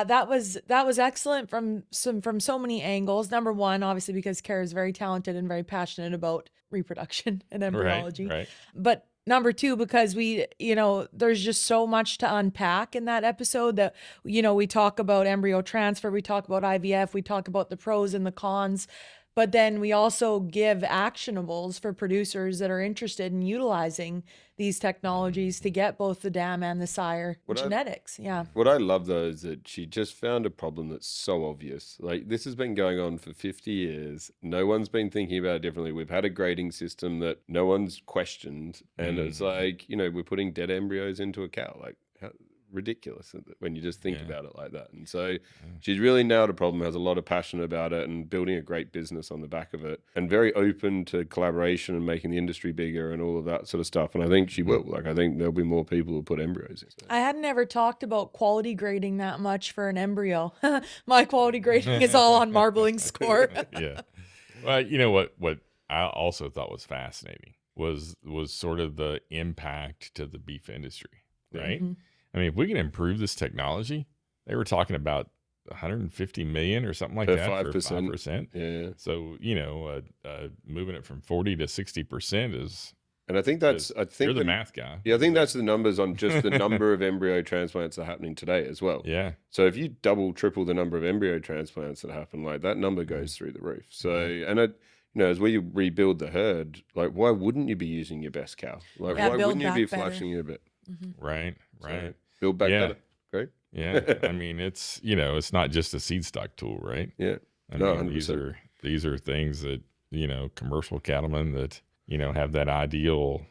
That was excellent from so many angles. Number one, obviously, because Cara is very talented and very passionate about reproduction and embryology. Right. But number two, because there's just so much to unpack in that episode that, we talk about embryo transfer, we talk about IVF, we talk about the pros and the cons, but then we also give actionables for producers that are interested in utilizing these technologies to get both the dam and the sire genetics. What I love, though, is that she just found a problem that's so obvious. Like, this has been going on for 50 years. No one's been thinking about it differently. We've had a grading system that no one's questioned. And it's like, we're putting dead embryos into a cow. Like, how ridiculous when you just think about it like that. And so she's really nailed a problem, has a lot of passion about it, and building a great business on the back of it, and very open to collaboration and making the industry bigger and all of that sort of stuff. And I think she will. Like, I think there'll be more people who put embryos in. So. I hadn't ever talked about quality grading that much for an embryo. My quality grading is all on marbling score. Yeah. Well, you know what I also thought was fascinating was sort of the impact to the beef industry, right? Mm-hmm. I mean, if we can improve this technology, they were talking about 150 million or something like that 5%. For 5%. Yeah. So, moving it from 40 to 60% is. And I think you're the math guy. Yeah, I think that's the numbers on just the number of embryo transplants that are happening today as well. Yeah. So if you double, triple the number of embryo transplants that happen, like that number goes through the roof. So, and as we rebuild the herd, like, why wouldn't you be using your best cow? Like, why wouldn't you be flushing it a bit? Mm-hmm. Right. So build back better. Great. Yeah. I mean, it's, it's not just a seed stock tool, right? Yeah. I mean, these are things that, commercial cattlemen that, have that ideal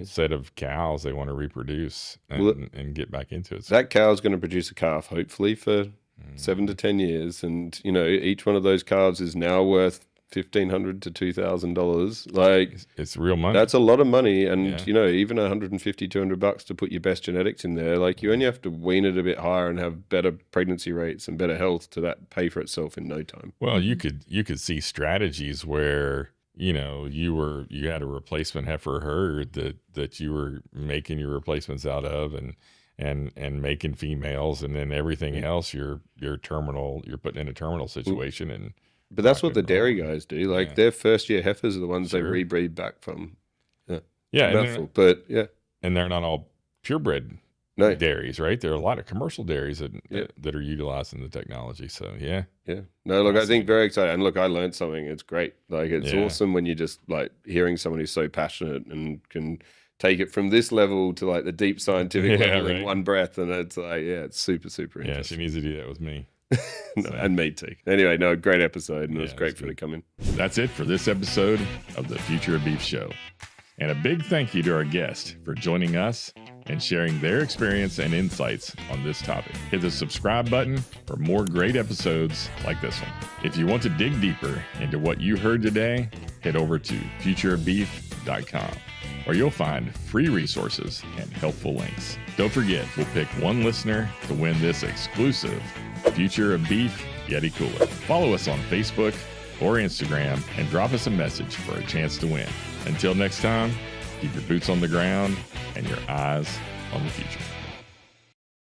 set of cows they want to reproduce and get back into it. So, that cow is going to produce a calf, hopefully, for 7 to 10 years. And, each one of those calves is now worth $1,500 to $2,000. Like, it's real money. That's a lot of money. And, even $150, $200 to put your best genetics in there, like, you only have to wean it a bit higher and have better pregnancy rates and better health to that pay for itself in no time. Well, you could see strategies where, you had a replacement heifer herd that you were making your replacements out of and making females, and then everything else you're putting in a terminal situation. But that's what the dairy guys do. Like, their first year heifers are the ones they rebreed back from. Yeah. And they're not all purebred dairies, right? There are a lot of commercial dairies that are utilizing the technology. So, yeah. No, look, I think very exciting. And look, I learned something. It's great. Like, it's awesome when you just, like, hearing someone who's so passionate and can take it from this level to, like, the deep scientific level in one breath. And it's like, it's super, super interesting. Yeah, she needs to do that with me. And me too. Anyway, great episode, and it was great for her to come in. That's it for this episode of the Future of Beef Show. And a big thank you to our guest for joining us and sharing their experience and insights on this topic. Hit the subscribe button for more great episodes like this one. If you want to dig deeper into what you heard today, head over to futureofbeef.com, where you'll find free resources and helpful links. Don't forget, we'll pick one listener to win this exclusive Future of Beef Yeti Cooler. Follow us on Facebook or Instagram and drop us a message for a chance to win. Until next time, keep your boots on the ground and your eyes on the future.